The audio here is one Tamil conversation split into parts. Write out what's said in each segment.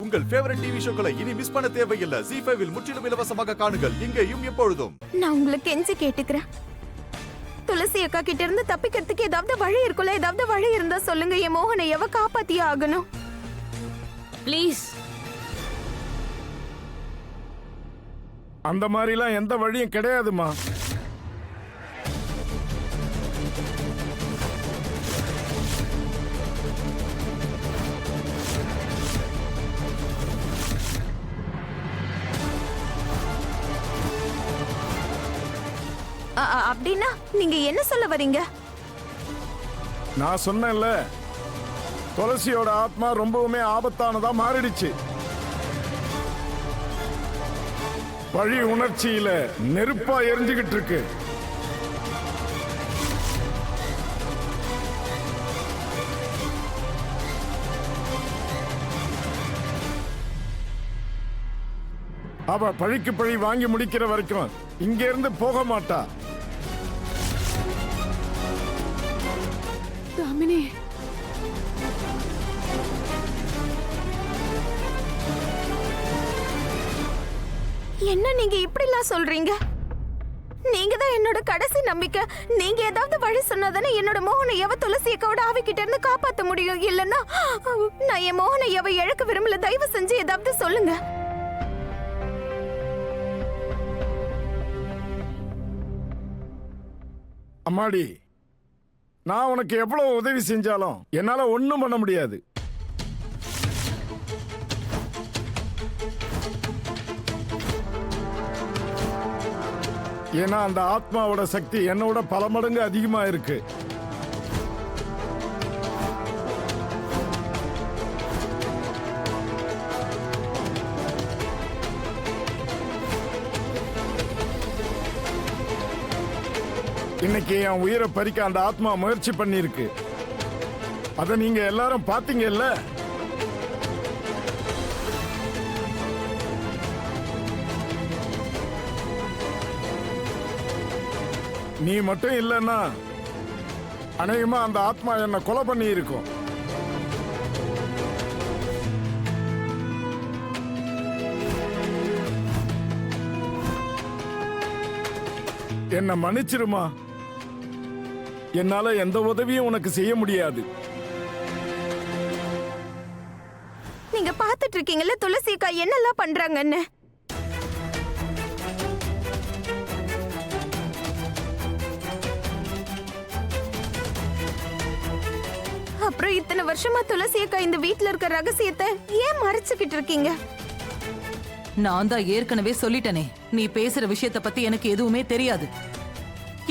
உங்கள் ஃபேவரட் டிவி ஷோக்களை இனி மிஸ் பண்ண தேவையில்லை. ZEE5 இல் முற்றிலும் இலவசமாக காணுங்கள். இங்கேயும் எப்பொழுதும். நான் உங்களுக்கு கெஞ்சி கேட்டுக்கிறேன். துளசி அக்கா கிட்ட இருந்து தப்பிக்கிறதுக்கு ஏதாவது வழி இருக்குல்ல? ஏதாவது வழி இருந்தா சொல்லுங்க. என் மோகனை எவ காப்பாத்தியே ஆகணும். ப்ளீஸ். அந்த மாதிரிலாம் எந்த வழியும் கிடையாதுமா. அப்படின்னா நீங்க என்ன சொல்ல வரீங்க? நான் சொன்னேன்ல, துளசியோட ஆத்மா ரொம்பவுமே ஆபத்தானதா மாறிடுச்சு. பழி உணர்ச்சியில நெருப்பா எரிஞ்சுகிட்டு இருக்கு. அவ பழிக்கு பழி வாங்கி முடிக்கிற வரைக்கும் இங்க இருந்து போக மாட்டா. தாமினி, என்ன நீங்க இப்படி எல்லாம் சொல்றீங்க? நீங்க தான் என்னோட கடைசி நம்பிக்கை. நீங்க ஏதாவது வழி சொன்னாதானே என்னோட மோகனை எவ துளசி அக்காவோட ஆவிக்கிட்ட இருந்து காப்பாத்த முடியும். இல்லன்னா நான் என் மோகனை எவ இழக்க விரும்பல. தயவு செஞ்சு ஏதாவது சொல்லுங்க. அம்மாடி, நான் உனக்கு எவ்வளவு உதவி செஞ்சாலும் என்னால ஒண்ணும் பண்ண முடியாது. ஏன்னா அந்த ஆத்மாவோட சக்தி என்னோட பல மடங்கு அதிகமா இருக்கு. இன்னைக்கு என் உயிரை பறிக்க அந்த ஆத்மா முயற்சி பண்ணிருக்கு. அத நீங்க எல்லாரும் பாத்தீங்கல்ல. நீ மட்டும் இல்லைன்னா அநேகமா அந்த ஆத்மா என்ன கொலை பண்ணி இருக்கும். என்ன மன்னிச்சிருமா. என்னால எந்த உதவியும் உனக்கு செய்ய முடியாது. நீங்க பாத்துட்டு இருக்கீங்கல்ல துளசி அக்கா என்னெல்லாம் பண்றாங்கன்னு. அப்புறம் இத்தனை வருஷமா துளசி அக்கா இந்த வீட்ல இருக்க ரகசியத்தை ஏன் மறைச்சுக்கிட்டு இருக்கீங்க? நான் தான் ஏற்கனவே சொல்லிட்டனே, நீ பேசுற விஷயத்த பத்தி எனக்கு எதுவுமே தெரியாது.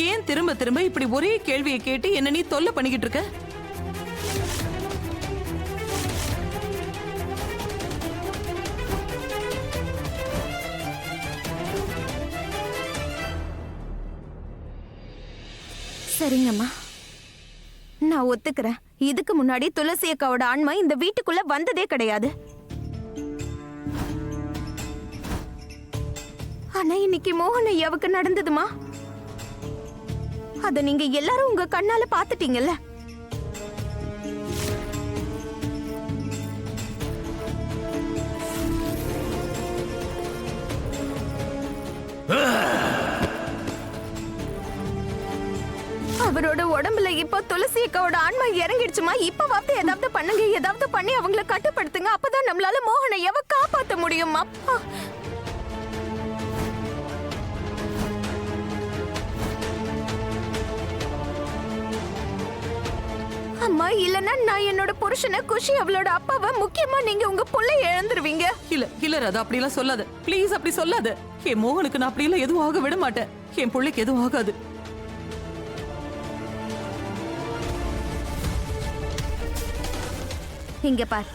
ஏன் திரும்ப திரும்ப இப்படி ஒரே கேள்வியை கேட்டு என்ன நீ தொல்லை பண்ணிக்கிட்டு இருக்க? சரிங்கம்மா, நான் ஒத்துக்கிறேன். இதுக்கு முன்னாடி துளசி அக்காவோட ஆன்மா இந்த வீட்டுக்குள்ள வந்ததே கிடையாது. ஆனா இன்னைக்கு மோகன் ஐயாவுக்கு நடந்ததுமா, அத நீங்க எல்லாரும் உங்க கண்ணால பாத்துட்டீங்கல்ல. அவரோட உடம்புல இப்போ துளசி அக்காவோட ஆன்மா இறங்கிடுச்சுமா. இப்ப வார்த்தை ஏதாவது பண்ணுங்க, ஏதாவது பண்ணி அவங்கள கட்டுப்படுத்துங்க. அப்பதான் நம்மளால மோகன் ஐயாவை காப்பாத்த முடியுமா? அம்மா, இல்லன்னா நான் என்னோட புருஷனை குஷி அவளோட அப்பாவை முக்கியமா நீங்க உங்க புள்ளை இழந்துருவீங்க. இல்ல ராதா, அப்படி எல்லாம் சொல்லாத ப்ளீஸ். அப்படி சொல்லாத. என் மோகனுக்கு நான் அப்படி எல்லாம் எதுவும் ஆக விட மாட்டேன். என் பிள்ளைக்கு எதுவும் ஆகாது. இங்க பார்,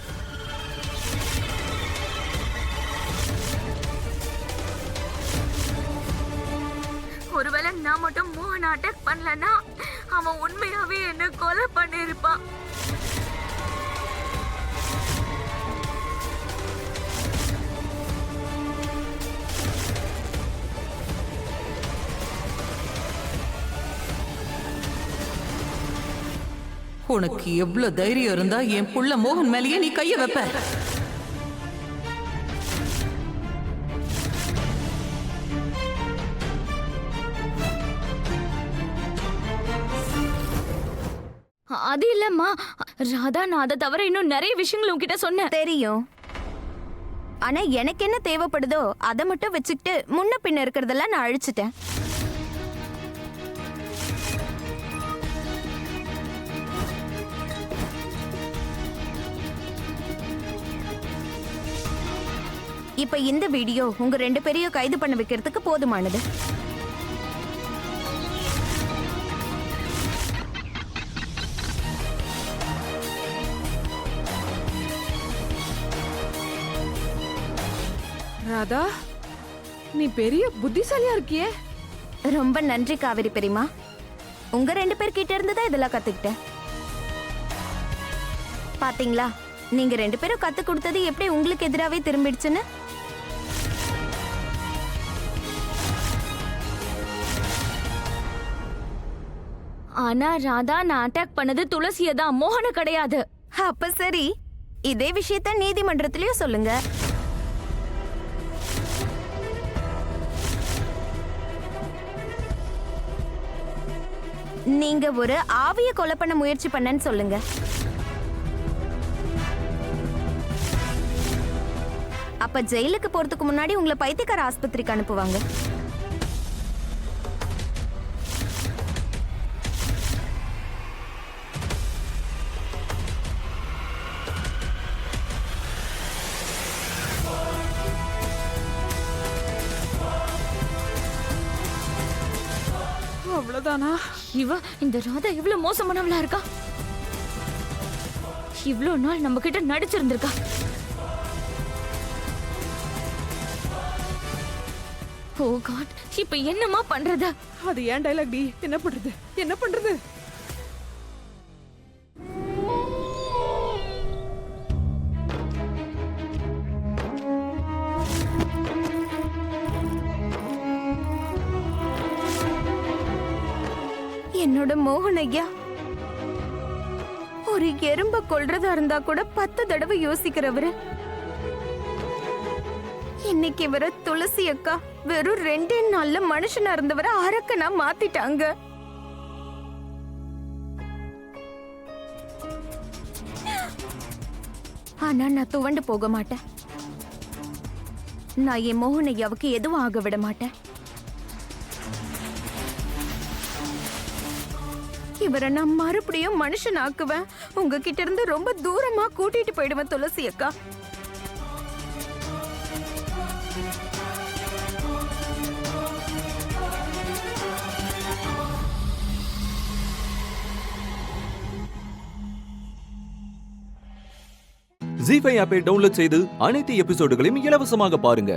ஒருவேளை நான் மட்டும் மோகன் அட்டாக் பண்ணலன்னா அவன் உண்மையாவே என்ன கொலை பண்ணிருப்பான். உனக்கு எவ்வளவு தைரியம் இருந்தா என் புள்ள மோகன் மேலேயே நீ கைய வைப்ப? அது இல்லம்மா ராதா, நான் அதை தவிர இன்னும் நிறைய விஷயங்கள் உன்கிட்ட சொன்னேன். தெரியும். ஆனா எனக்கு என்ன தேவைப்படுதோ அதை மட்டும் வச்சுக்கிட்டு முன்ன பின்ன இருக்கிறதெல்லாம் நான் அழிச்சிட்டேன். இப்ப இந்த வீடியோ உங்க 2 பேரையும் கைது பண்ண வைக்கிறதுக்கு போதுமானது. ராதா, நீ பெரிய புத்திசாலியா இருக்கியே. ரொம்ப நன்றி காவேரி பெரியம்மா. உங்க 2 பேர்கிட்ட இருந்து தான் இதெல்லாம் கத்துக்கிட்டேன். பாத்தீங்களா, நீங்க 2 பேரும் கத்து கொடுத்தது எப்படி உங்களுக்கு எதிராவே திரும்பிடுச்சுன்னு. ஆனா ராதா, நான் அட்டாக் பண்ணது துளசியை தான், மோகன கிடையாது. அப்ப சரி, இதே விஷயத்த நீதிமன்றத்திலயும் சொல்லுங்க. நீங்க ஒரு ஆவிய கொலை பண்ண முயற்சி பண்ணன்னு சொல்லுங்க. அப்ப ஜெயிலுக்கு போறதுக்கு முன்னாடி உங்களை பைத்தியக்கார ஆஸ்பத்திரிக்கு அனுப்புவாங்க. அவ்வளவுதானா? இந்த ராதா இவ்வளவு மோசமானவளா இருக்கா? இவ்வளவு நாள் நம்ம கிட்ட நடிச்சிருந்திருக்கா. ஓ காட், இப்ப என்னமா பண்றது? அது ஏன் டைலாக் டி? என்ன பண்றது, என்ன பண்றது? என்னோட மோகன் ஐயா ஒரு எறும்ப கொல்றதா இருந்தா கூட 10 தடவை யோசிக்கிறவரு. இன்னைக்கு இவர துளசி அக்கா வெறும் 2 நாள்ல மனுஷனா இருந்தவரை அரக்கனா மாத்திட்டாங்க. ஆனா நான் துவண்டு போக மாட்டேன். நான் என் மோகன் ஐயாவுக்கு எதுவும் ஆக விட மாட்டேன். இவரை நான் மறுபடியும் மனுஷன் ஆக்குவேன். உங்ககிட்ட இருந்து ரொம்ப தூரமா கூட்டிட்டு போயிடுவேன் துளசி அக்கா. ஜீ5 ஆப்பை டவுன்லோட் செய்து அனைத்து எபிசோடுகளையும் இலவசமாக பாருங்க.